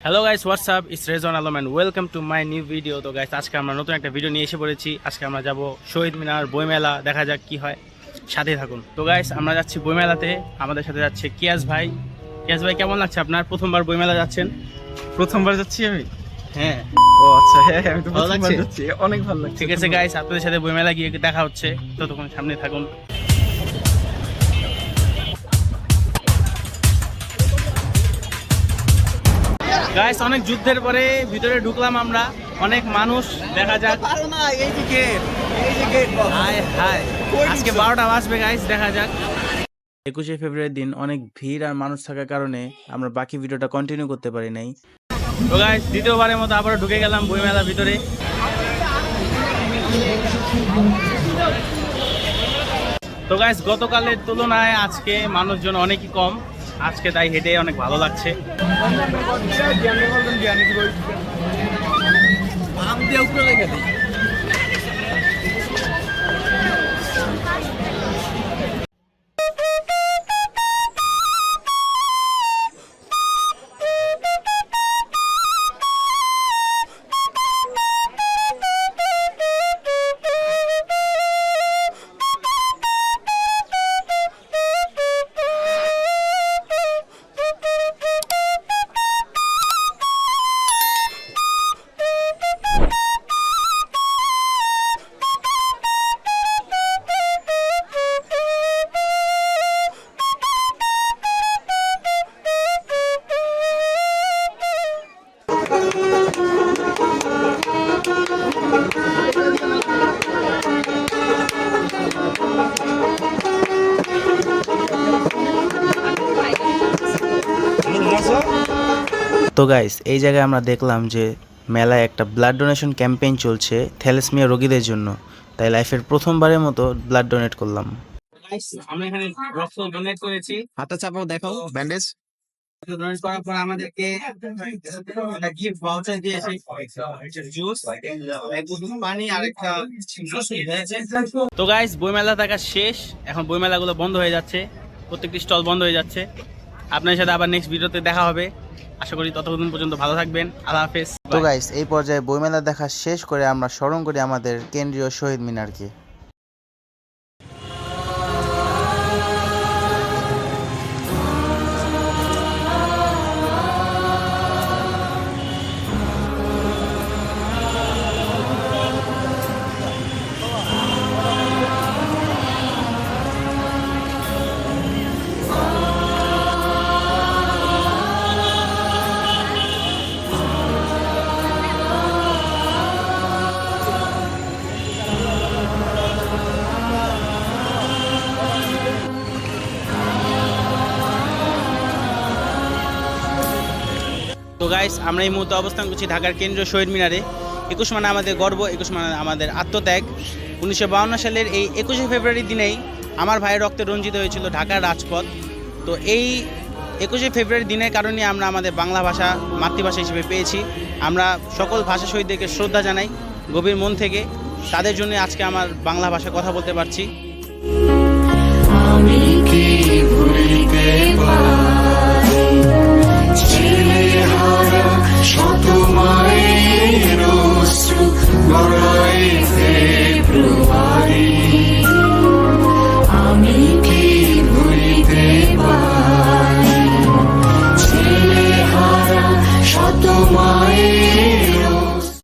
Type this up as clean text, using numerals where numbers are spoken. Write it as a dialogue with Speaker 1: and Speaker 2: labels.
Speaker 1: Hello guys, WhatsApp, it's Rezon Alam and welcome to my new video. তো guys, আজকে আমরা নতুন একটা ভিডিও নিয়ে এসে পড়েছি। আজকে আমরা যাব শহীদ মিনার বইমেলা, দেখা যাক কি হয়, সাথে থাকুন। তো গাইস, আমরা যাচ্ছি বইমেলাতে, আমাদের সাথে যাচ্ছে কিয়াস ভাই। কিয়াস ভাই, কেমন লাগছে আপনার? প্রথমবার বইমেলা যাচ্ছেন?
Speaker 2: প্রথমবার যাচ্ছি আমি।
Speaker 1: হ্যাঁ।
Speaker 2: ও আচ্ছা, হ্যাঁ আমি তো
Speaker 1: ভালো
Speaker 2: প্রথমবার
Speaker 1: লাগছে?
Speaker 2: যাচ্ছি, অনেক ভালো লাগছে।
Speaker 1: ঠিক আছে গাইস, আপনাদের সাথে বইমেলা গিয়ে দেখা হচ্ছে, ততক্ষণ সামনে থাকুন। গাইস, অনেক যুদ্ধের পরে ভিতরে ঢুকলাম আমরা, অনেক মানুষ, দেখা যাক। হায় হায়, আজকে 12টা বাজবে গাইস, দেখা যাক। 21শে ফেব্রুয়ারির দিন অনেক ভিড় আর মানুষ থাকার কারণে আমরা বাকি ভিডিওটা কন্টিনিউ করতে পারি নাই। তো গাইস, দ্বিতীয়বারের মতো আবারও ঢুকে গেলাম বইমেলার ভিতরে। তো গাইস, গতকালের তুলনায় আজকে মানুষজন অনেকই কম, আজকে তাই হেঁটে অনেক ভালো লাগছে। তো গাইস, এই জায়গায় আমরা দেখলাম যে মেলায় একটা ব্লাড ডোনেশন ক্যাম্পেইন চলছে থ্যালাসেমিয়া রোগীদের জন্য, তাই লাইফের প্রথমবারের মতো ব্লাড ডোনেট করলাম। গাইস, আমরা এখানে রক্ত ডোনেট করেছি।
Speaker 2: হাতটা চাপাও, দেখাও ব্যান্ডেজ।
Speaker 1: ডোনেট করার পর আমাদেরকে একটা গিফট ভাউচার দিয়েছে, জুস, এক বোতল পানি আর একটা জুস দিয়েছে। তো গাইস, বইমেলা দেখা শেষ, এখন বইমেলাগুলো বন্ধ হয়ে যাচ্ছে, প্রত্যেকটি স্টল বন্ধ হয়ে যাচ্ছে। আপনার সাথে আবার নেক্সট ভিডিওতে দেখা হবে, আশা করি ততক্ষণ পর্যন্ত ভালো থাকবেন। আল্লাহ হাফেজ। তো গাইস, এই পর্যায়ে বইমেলা দেখা শেষ করে আমরা স্মরণ করি আমাদের কেন্দ্রীয় শহীদ মিনারকে। তো গাইস, আমরা এই মুহূর্তে অবস্থান করছি ঢাকার কেন্দ্রীয় শহীদ মিনারে। 21 মানে আমাদের গর্ব, 21 মানে আমাদের আত্মত্যাগ। 1952 সালের এই 21শে ফেব্রুয়ারির দিনেই আমার ভাইয়ের রক্তে রঞ্জিত হয়েছিল ঢাকার রাজপথ। তো এই 21শে ফেব্রুয়ারির দিনের কারণে আমরা আমাদের বাংলা ভাষা মাতৃভাষা হিসেবে পেয়েছি। আমরা সকল ভাষা শহীদদেরকে শ্রদ্ধা জানাই গভীর মন থেকে, তাদের জন্য আজকে আমার বাংলা ভাষা কথা বলতে পারছি।
Speaker 3: আমি কি ভুলিতে পারি ছেলেহারা শত মায়ের অশ্রু গড়াই ফেব্রুয়ারি। আমি কি ভুলিতে পারি ছেলেহারা শত মায়ের